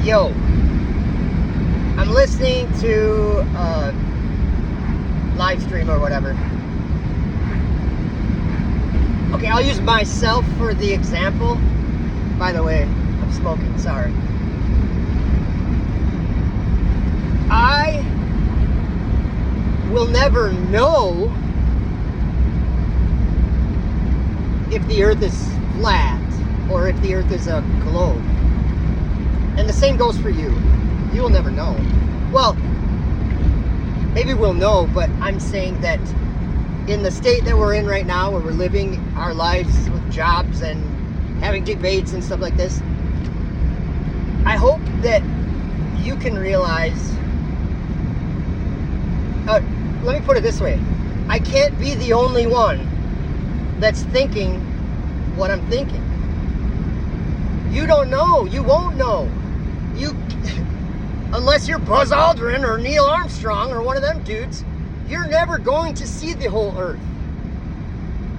Yo, I'm listening to a live stream or whatever. Okay, I'll use myself for the example. By the way, I'm smoking, sorry. I will never know if the earth is flat or if the earth is a globe. And the same goes for you. You will never know. Well, maybe we'll know, but I'm saying that in the state that we're in right now, where we're living our lives with jobs and having debates and stuff like this, I hope that you can realize, let me put it this way, I can't be the only one that's thinking what I'm thinking. You don't know. You won't know. Unless you're Buzz Aldrin or Neil Armstrong or one of them dudes, you're never going to see the whole earth.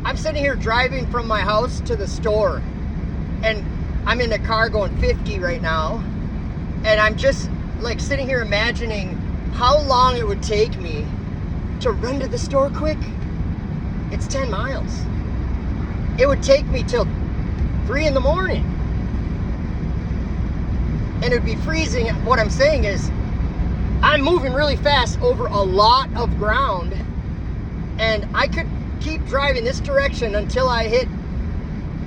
I'm sitting here driving from my house to the store, and I'm in a car going 50 right now, and I'm just like sitting here imagining how long it would take me to run to the store quick. It's 10 miles. It would take me till 3 in the morning. And it would be freezing. What I'm saying is, I'm moving really fast over a lot of ground, and I could keep driving this direction until I hit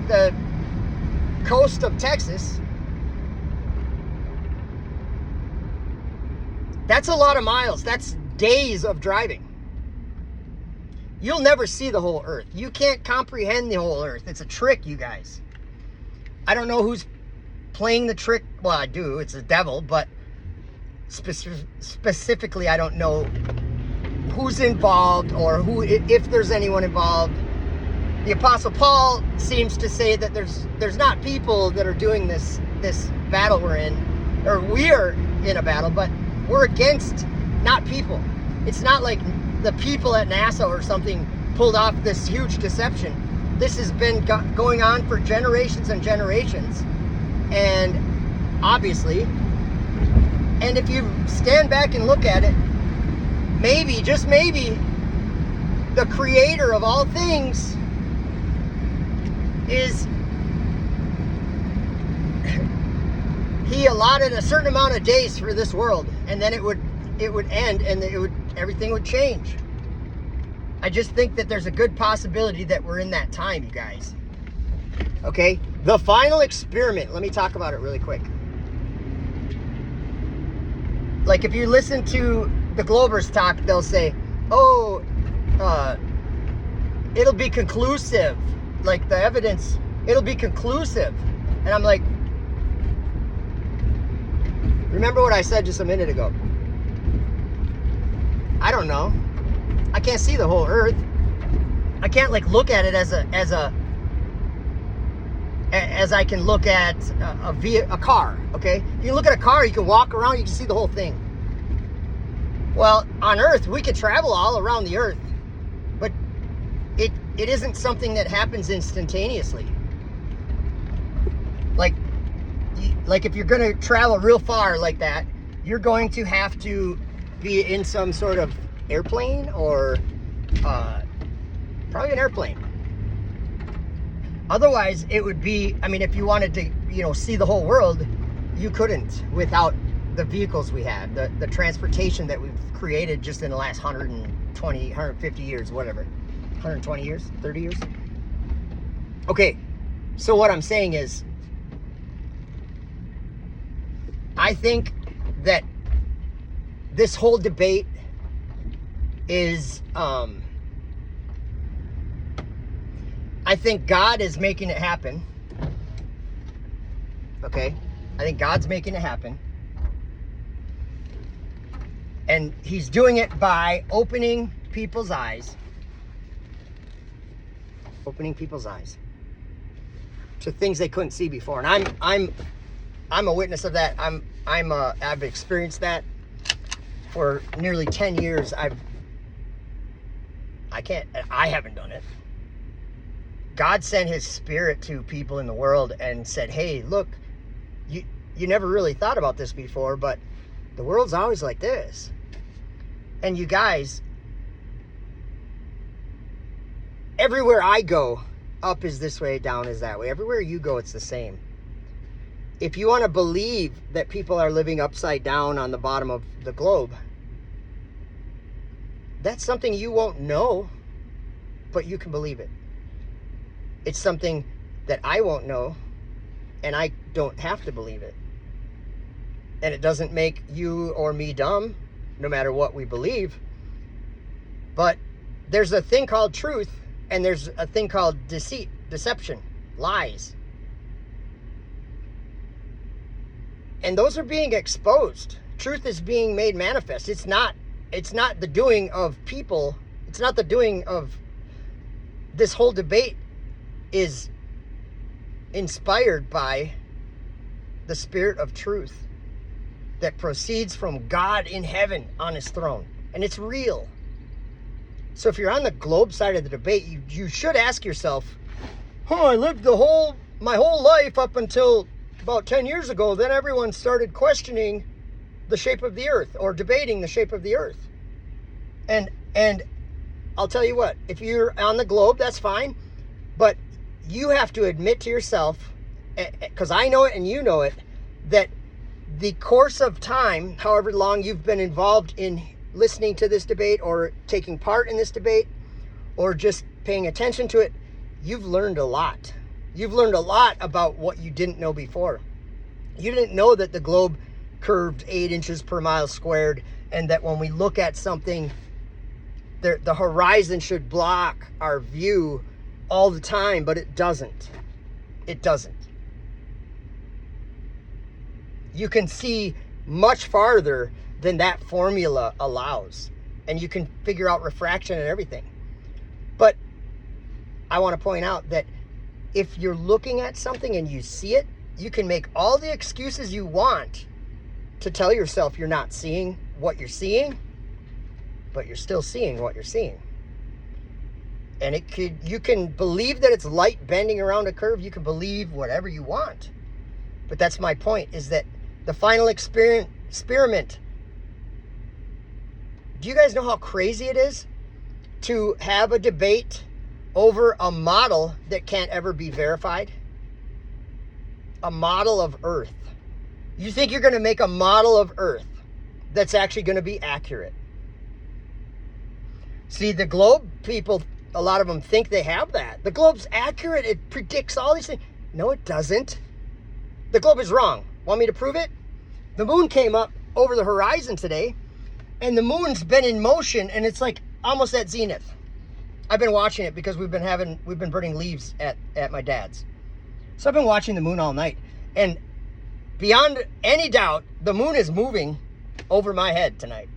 the coast of Texas. That's a lot of miles. That's days of driving. You'll never see the whole earth. You can't comprehend the whole earth. It's a trick, you guys. I don't know who's playing the trick. Well, I do. It's the devil, but specifically, I don't know who's involved or who, if there's anyone involved. The Apostle Paul seems to say that there's not people that are doing this battle we're in, or we are in a battle, but we're against not people. It's not like the people at NASA or something pulled off this huge deception. This has been going on for generations and generations. And obviously, and if you stand back and look at it, maybe, just maybe, the creator of all things is, he allotted a certain amount of days for this world, and then it would end, and everything would change. I just think that there's a good possibility that we're in that time, you guys. Okay, the final experiment. Let me talk about it really quick. Like, if you listen to the Globers talk, they'll say, oh, it'll be conclusive. Like, the evidence, it'll be conclusive. And I'm like, remember what I said just a minute ago. I don't know. I can't see the whole earth. I can't, like, look at it as I can look at a car, okay? You can look at a car, you can walk around, you can see the whole thing. Well, on Earth, we can travel all around the Earth, but it isn't something that happens instantaneously. Like if you're going to travel real far like that, you're going to have to be in some sort of airplane or probably an airplane. Otherwise, it would be, I mean, if you wanted to, see the whole world, you couldn't without the vehicles we have, the transportation that we've created just in the last 120, 150 years, whatever. 120 years, 30 years. Okay, so what I'm saying is, I think that this whole debate is, I think God is making it happen. Okay? I think God's making it happen. And he's doing it by opening people's eyes. Opening people's eyes to things they couldn't see before. And I'm a witness of that. I've experienced that for nearly 10 years. I haven't done it. God sent his spirit to people in the world and said, hey, look, you never really thought about this before, but the world's always like this. And you guys, everywhere I go, up is this way, down is that way. Everywhere you go, it's the same. If you want to believe that people are living upside down on the bottom of the globe, that's something you won't know, but you can believe it. It's something that I won't know, and I don't have to believe it. And it doesn't make you or me dumb, no matter what we believe. But there's a thing called truth, and there's a thing called deceit, deception, lies. And those are being exposed. Truth is being made manifest. It's not the doing of people. It's not the doing of this whole debate is inspired by the Spirit of truth that proceeds from God in heaven on his throne. And it's real. So if you're on the globe side of the debate, you should ask yourself, I lived my whole life up until about 10 years ago. Then everyone started questioning the shape of the earth or debating the shape of the earth. And I'll tell you what, if you're on the globe, that's fine. But you have to admit to yourself, because I know it and you know it, that the course of time, however long you've been involved in listening to this debate or taking part in this debate or just paying attention to it, you've learned a lot. You've learned a lot about what you didn't know before. You didn't know that the globe curved 8 inches per mile squared, and that when we look at something, the horizon should block our view all the time, but it doesn't. It doesn't. You can see much farther than that formula allows, and you can figure out refraction and everything. But I want to point out that if you're looking at something and you see it, you can make all the excuses you want to tell yourself you're not seeing what you're seeing, but you're still seeing what you're seeing. And you can believe that it's light bending around a curve. You can believe whatever you want. But that's my point, is that the final experiment. Do you guys know how crazy it is to have a debate over a model that can't ever be verified? A model of Earth. You think you're going to make a model of Earth that's actually going to be accurate? See, the globe people, a lot of them think they have that. The globe's accurate. It predicts all these things. No, it doesn't. The globe is wrong. Want me to prove it? The moon came up over the horizon today, and the moon's been in motion, and it's like almost at zenith. I've been watching it because we've been burning leaves at my dad's. So I've been watching the moon all night, and beyond any doubt, the moon is moving over my head tonight.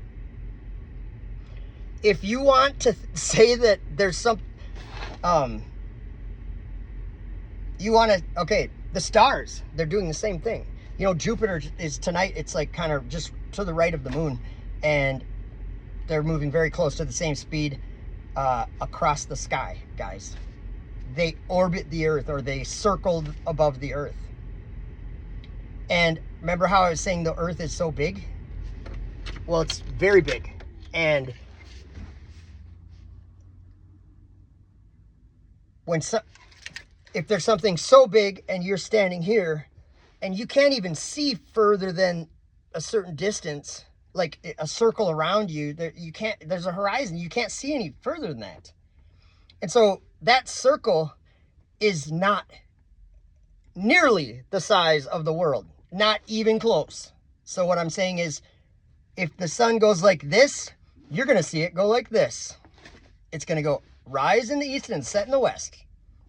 If you want to say that there's some, the stars, they're doing the same thing. You know, Jupiter is tonight, it's like kind of just to the right of the moon, and they're moving very close to the same speed across the sky, guys. They orbit the earth, or they circled above the earth. And remember how I was saying the earth is so big? Well, it's very big. And if there's something so big and you're standing here and you can't even see further than a certain distance, like a circle around you, there's a horizon, you can't see any further than that. And so that circle is not nearly the size of the world, not even close. So what I'm saying is, if the sun goes like this, you're going to see it go like this. It's going to go rise in the east and set in the west,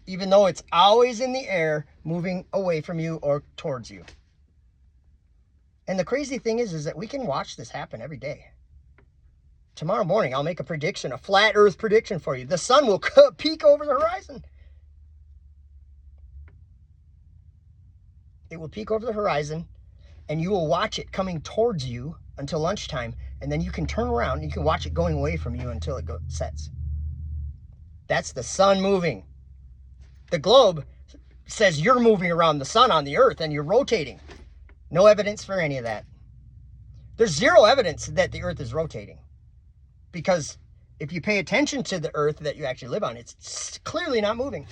even though it's always in the air, moving away from you or towards you. And the crazy thing is that we can watch this happen every day. Tomorrow morning, I'll make a prediction, a flat earth prediction for you. The sun will peak over the horizon. It will peak over the horizon, and you will watch it coming towards you until lunchtime, and then you can turn around and you can watch it going away from you until it sets. That's the sun moving. The globe says you're moving around the sun on the earth and you're rotating. No evidence for any of that. There's zero evidence that the earth is rotating, because if you pay attention to the earth that you actually live on, it's clearly not moving.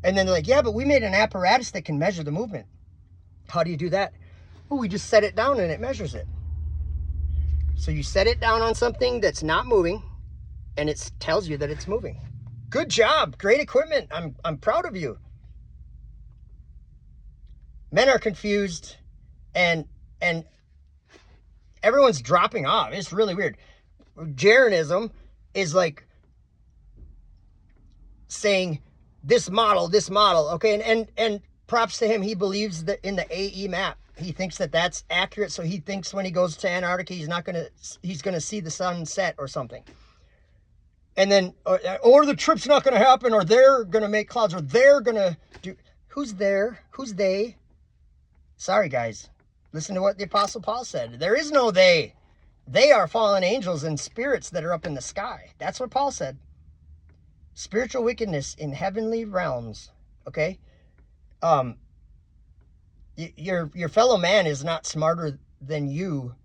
And then they're like, yeah, but we made an apparatus that can measure the movement. How do you do that? Well, we just set it down and it measures it. So you set it down on something that's not moving, and it tells you that it's moving. Good job. Great equipment. I'm proud of you. Men are confused, and everyone's dropping off. It's really weird. Jeranism is like saying this model, okay, and props to him. He believes that in the AE map, he thinks that that's accurate. So he thinks when he goes to Antarctica, he's gonna see the sun set or something. And then, or the trip's not gonna happen, or they're gonna make clouds, or they're gonna do. Who's there? Who's they? Sorry, guys. Listen to what the Apostle Paul said. There is no they. They are fallen angels and spirits that are up in the sky. That's what Paul said. Spiritual wickedness in heavenly realms. Okay? Your fellow man is not smarter than you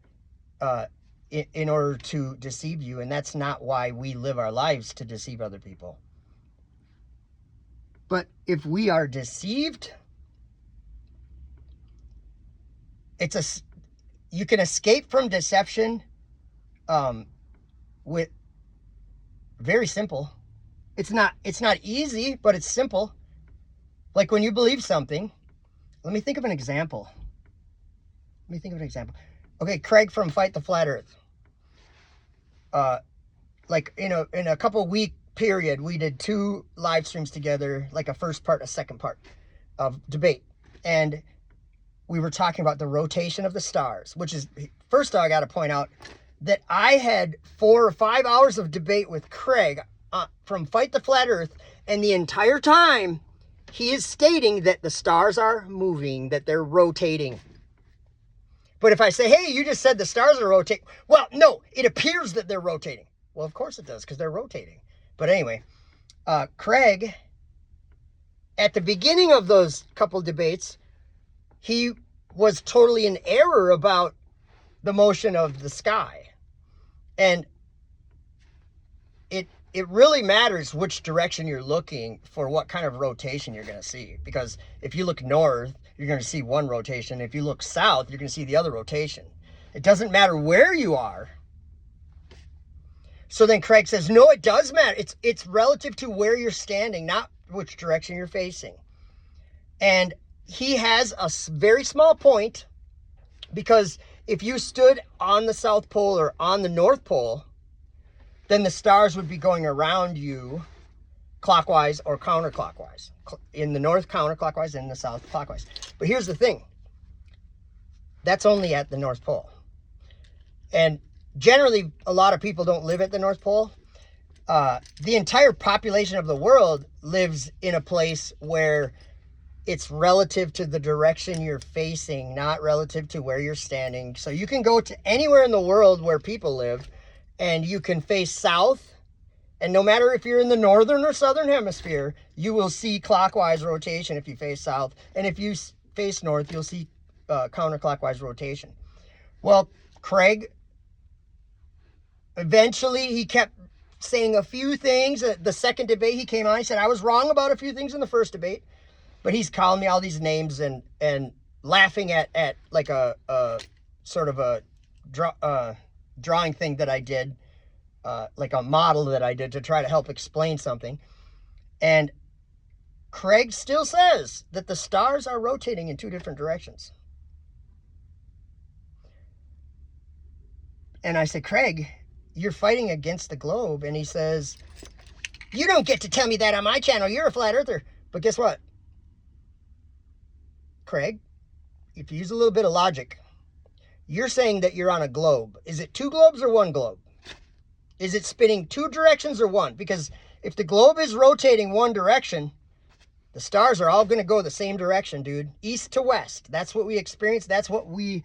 in order to deceive you. And that's not why we live our lives, to deceive other people. But if we are deceived, you can escape from deception with very simple. It's not easy, but it's simple. Like when you believe something, let me think of an example. Okay, Craig from Fight the Flat Earth. Like in a couple week period, we did 2 live streams together, like a first part, a second part of debate. And we were talking about the rotation of the stars, which is, first of all, I got to point out that I had 4 or 5 hours of debate with Craig from Fight the Flat Earth, and the entire time he is stating that the stars are moving, that they're rotating. But if I say, hey, you just said the stars are rotating. Well, no, it appears that they're rotating. Well, of course it does, because they're rotating. But anyway, Craig, at the beginning of those couple debates, he was totally in error about the motion of the sky. And it really matters which direction you're looking for what kind of rotation you're going to see. Because if you look north, you're going to see one rotation. If you look south, you're going to see the other rotation. It doesn't matter where you are. So then Craig says, no, it does matter. It's relative to where you're standing, not which direction you're facing. And he has a very small point, because if you stood on the South Pole or on the North Pole, then the stars would be going around you clockwise or counterclockwise. In the north, counterclockwise, in the south, clockwise. But here's the thing. That's only at the North Pole. And generally, a lot of people don't live at the North Pole. The entire population of the world lives in a place where it's relative to the direction you're facing, not relative to where you're standing. So you can go to anywhere in the world where people live, and you can face south, and no matter if you're in the northern or southern hemisphere, you will see clockwise rotation if you face south. And if you face north, you'll see counterclockwise rotation. Well, Craig, eventually he kept saying a few things. The second debate he came on, he said, I was wrong about a few things in the first debate. But he's calling me all these names and laughing at like a sort of a drawing thing that I did, like a model that I did to try to help explain something. And Craig still says that the stars are rotating in 2 different directions. And I said, Craig, you're fighting against the globe. And he says, you don't get to tell me that on my channel. You're a flat earther. But guess what? Craig, if you use a little bit of logic, you're saying that you're on a globe. Is it 2 globes or 1 globe? Is it spinning 2 directions or 1? Because if the globe is rotating 1 direction, the stars are all going to go the same direction, dude. East to west. That's what we experience. That's what we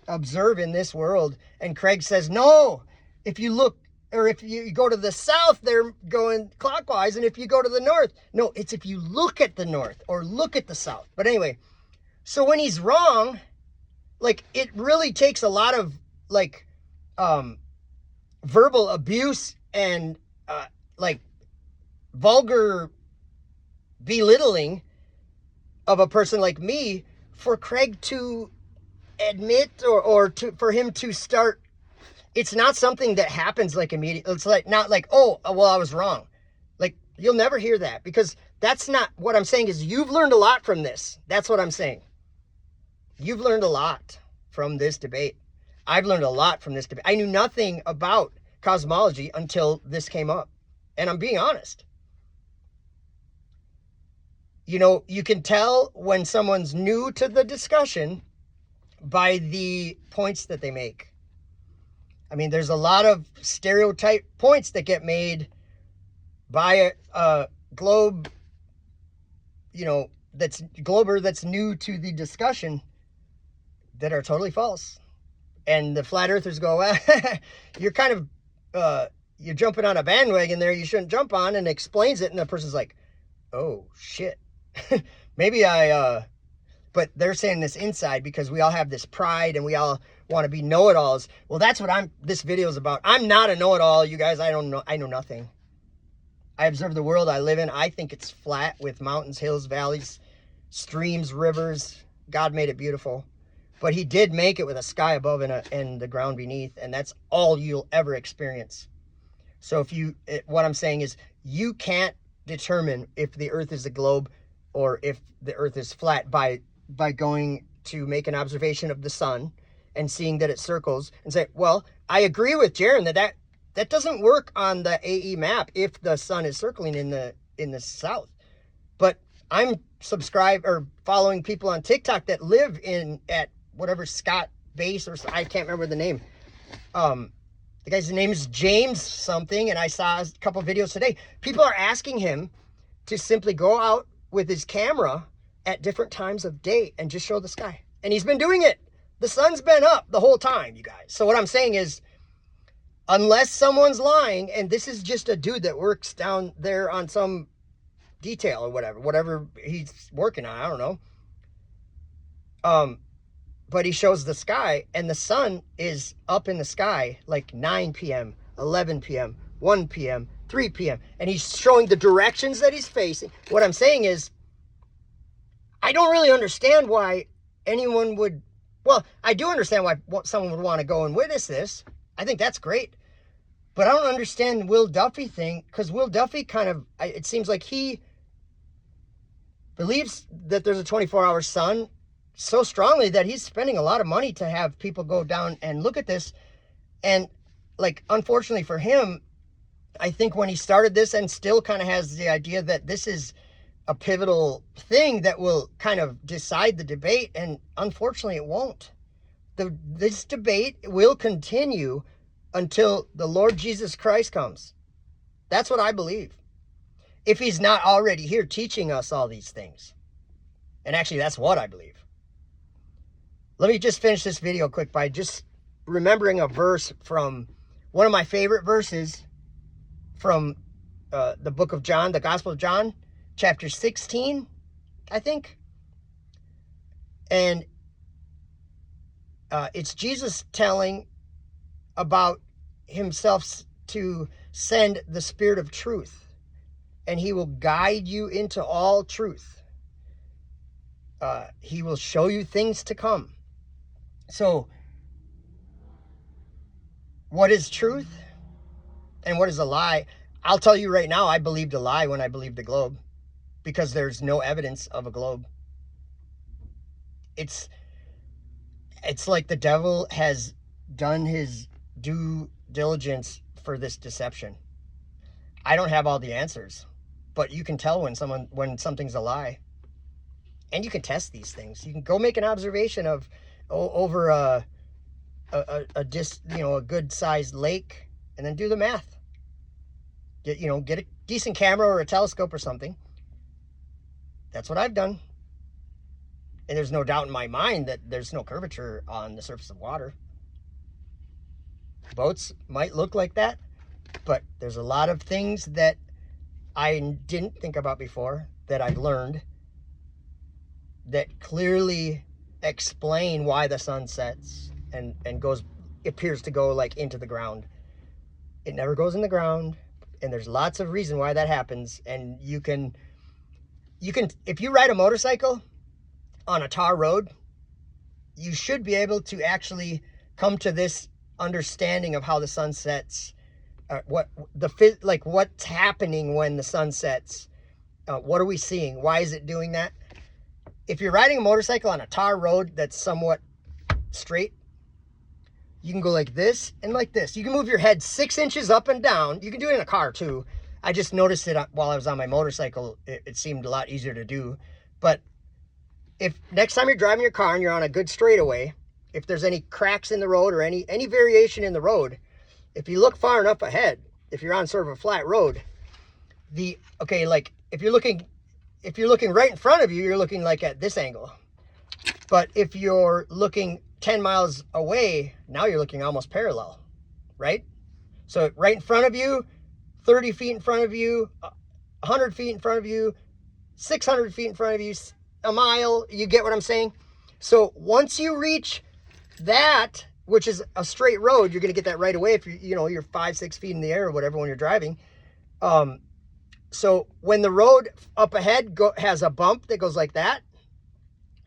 observe in this world. And Craig says, no, if you look, or if you go to the south, they're going clockwise. And if you go to the north, no, it's if you look at the north or look at the south. But anyway, So when he's wrong, like, it really takes a lot of, like, verbal abuse and, like, vulgar belittling of a person like me for Craig to admit or for him to start. It's not something that happens like immediately. It's like, not like, oh, well, I was wrong. Like, you'll never hear that, because that's not what I'm saying. Is you've learned a lot from this. That's what I'm saying. You've learned a lot from this debate. I've learned a lot from this debate. I knew nothing about cosmology until this came up. And I'm being honest. You know, you can tell when someone's new to the discussion by the points that they make. I mean, there's a lot of stereotype points that get made by a globe, you know, glober that's new to the discussion, that are totally false. And the flat earthers go, well, you're kind of, you're jumping on a bandwagon there you shouldn't jump on, and explains it. And the person's like, oh, shit. Maybe but they're saying this inside because we all have this pride and we all want to be know-it-alls. Well, that's what this video is about. I'm not a know-it-all, you guys. I know nothing. I observe the world I live in. I think it's flat with mountains, hills, valleys, streams, rivers. God made it beautiful. But he did make it with a sky above and the ground beneath. And that's all you'll ever experience. So what I'm saying is, you can't determine if the earth is a globe or if the earth is flat by going to make an observation of the sun and seeing that it circles and say, well, I agree with Jaron that doesn't work on the AE map if the sun is circling in the south. But I'm subscribed or following people on TikTok that live at whatever Scott Base, or I can't remember the name. The guy's name is James something, and I saw a couple videos today. People are asking him to simply go out with his camera at different times of day and just show the sky. And he's been doing it. The sun's been up the whole time, you guys. So what I'm saying is, unless someone's lying, and this is just a dude that works down there on some detail or whatever he's working on, I don't know. But he shows the sky, and the sun is up in the sky like 9 p.m., 11 p.m., 1 p.m., 3 p.m. And he's showing the directions that he's facing. What I'm saying is, I don't really understand why anyone would, well, I do understand why someone would want to go and witness this. I think that's great. But I don't understand Will Duffy thing, because Will Duffy it seems like he believes that there's a 24-hour sun so strongly that he's spending a lot of money to have people go down and look at this. And, like, unfortunately for him, I think when he started this, and still kind of has the idea that this is a pivotal thing that will kind of decide the debate, and unfortunately it won't. This debate will continue until the Lord Jesus Christ comes. That's what I believe. If he's not already here teaching us all these things. And actually, that's what I believe. Let me just finish this video quick by just remembering a verse from one of my favorite verses from the book of John, the Gospel of John, chapter 16, I think. And it's Jesus telling about himself to send the Spirit of truth, and he will guide you into all truth. He will show you things to come. So, what is truth and what is a lie? I'll tell you right now, I believed a lie when I believed the globe, because there's no evidence of a globe. It's like the devil has done his due diligence for this deception. I don't have all the answers, but you can tell when something's a lie. And you can test these things. You can go make an observation of over a good sized lake, and then do the math. Get a decent camera or a telescope or something. That's what I've done. And there's no doubt in my mind that there's no curvature on the surface of water. Boats might look like that, but there's a lot of things that I didn't think about before that I've learned. that clearly explain why the sun sets and appears to go like into the ground. It never goes in the ground, and there's lots of reason why that happens. And you can if you ride a motorcycle on a tar road, you should be able to actually come to this understanding of how the sun sets, what's happening when the sun sets. What are we seeing? Why is it doing that? If you're riding a motorcycle on a tar road that's somewhat straight, you can go like this and like this. You can move your head 6 inches up and down. You can do it in a car too. I just noticed it while I was on my motorcycle. It seemed a lot easier to do. But if next time you're driving your car and you're on a good straightaway, if there's any cracks in the road or any variation in the road, if you look far enough ahead, if you're on sort of a flat road, if you're looking right in front of you, you're looking like at this angle. But if you're looking 10 miles away, now you're looking almost parallel, right? So right in front of you, 30 feet in front of you, 100 feet in front of you, 600 feet in front of you, a mile, you get what I'm saying? So once you reach that, which is a straight road, you're going to get that right away if you're 5-6 feet in the air or whatever when you're driving. So when the road up ahead has a bump that goes like that,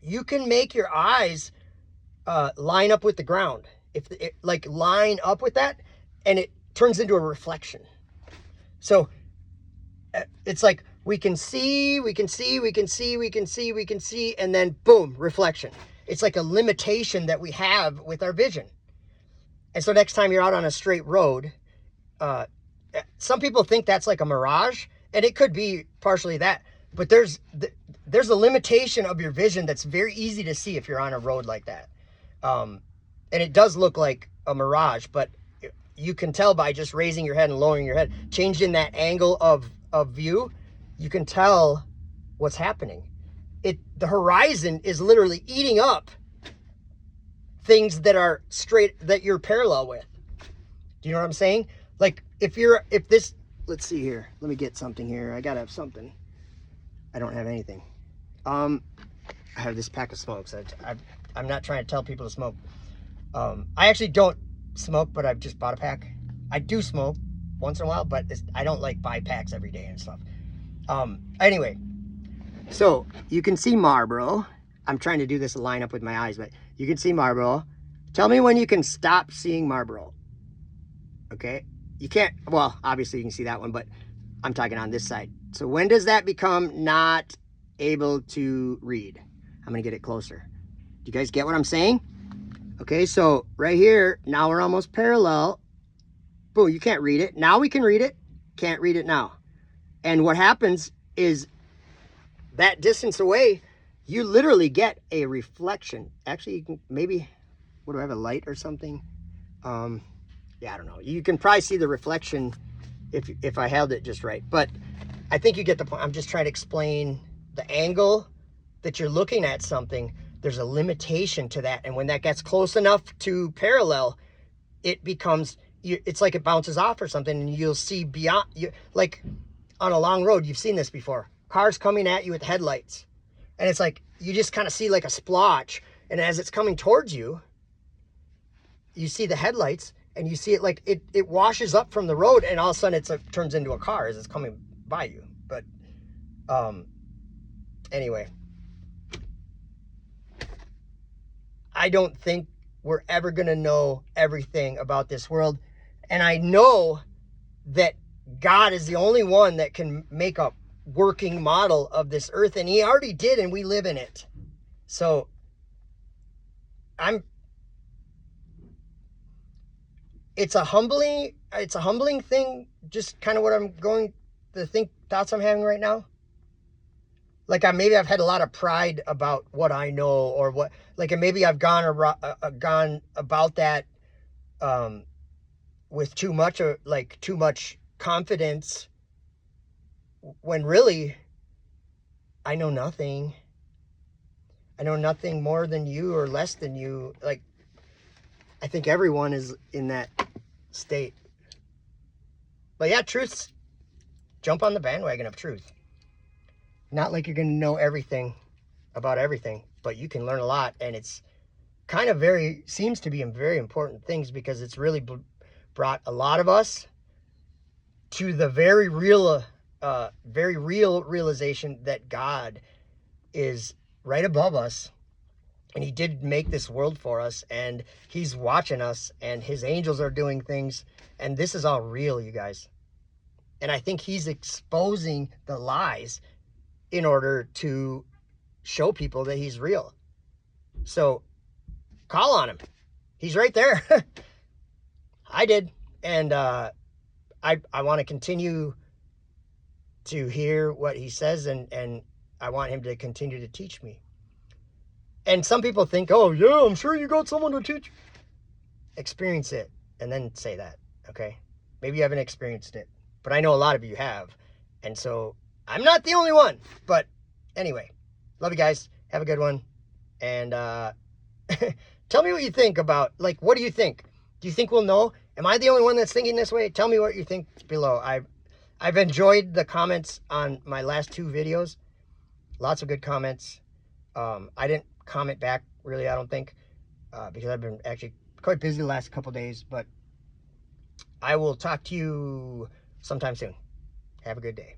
you can make your eyes line up with the ground. Line up with that, and it turns into a reflection. So it's like we can see, and then boom, reflection. It's like a limitation that we have with our vision. And so next time you're out on a straight road, some people think that's like a mirage, and it could be partially that, but there's a limitation of your vision that's very easy to see if you're on a road like that. And it does look like a mirage, but you can tell by just raising your head and lowering your head, changing that angle of view, you can tell what's happening. The horizon is literally eating up things that are straight, that you're parallel with. Do you know what I'm saying? Like let's see here. Let me get something here. I gotta have something. I don't have anything. I have this pack of smokes. I'm not trying to tell people to smoke. I actually don't smoke, but I've just bought a pack. I do smoke once in a while, but I don't like buy packs every day and stuff. Anyway, so you can see Marlboro. I'm trying to do this line up with my eyes, but you can see Marlboro. Tell me when you can stop seeing Marlboro. Okay, you can't. Well, obviously you can see that one, but I'm talking on this side. So when does that become not able to read? I'm gonna get it closer. Do you guys get what I'm saying? Okay, so right here, now we're almost parallel. Boom, you can't read it. Now we can read it. Can't read it now. And what happens is that distance away, you literally get a reflection. Actually, you can maybe, what do I have, a light or something? Yeah, I don't know. You can probably see the reflection if I held it just right. But I think you get the point. I'm just trying to explain the angle that you're looking at something. There's a limitation to that. And when that gets close enough to parallel, it becomes, it's like it bounces off or something, and you'll see beyond, like on a long road, you've seen this before. Cars coming at you with headlights. And it's like, you just kind of see like a splotch. And as it's coming towards you, you see the headlights, and you see it like it washes up from the road, and all of a sudden it turns into a car as it's coming by you. But anyway, I don't think we're ever going to know everything about this world. And I know that God is the only one that can make a working model of this earth, and he already did, and we live in it. So it's a humbling thing, just kind of what I'm going, thoughts I'm having right now. Like maybe I've had a lot of pride about what I know, or what, like, and maybe I've gone about that with too much confidence, when really I know nothing. I know nothing more than you or less than you. Like, I think everyone is in that state. But yeah, jump on the bandwagon of truth. Not like you're going to know everything. about everything, but you can learn a lot, and it's kind of seems to be very important things, because it's really brought a lot of us to the very real realization that God is right above us, and he did make this world for us, and he's watching us, and his angels are doing things, and this is all real, you guys. And I think he's exposing the lies in order to show people that he's real. So call on him. He's right there. I did. And I want to continue to hear what he says, and I want him to continue to teach me. And some people think, oh, yeah, I'm sure you got someone to teach. Experience it and then say that, okay? Maybe you haven't experienced it, but I know a lot of you have. And so I'm not the only one. But anyway, love you guys. Have a good one. And tell me what you think about, like, what do you think? Do you think we'll know? Am I the only one that's thinking this way? Tell me what you think below. I've enjoyed the comments on my last 2 videos. Lots of good comments. I didn't comment back, really, I don't think, because I've been actually quite busy the last couple days. But I will talk to you sometime soon. Have a good day.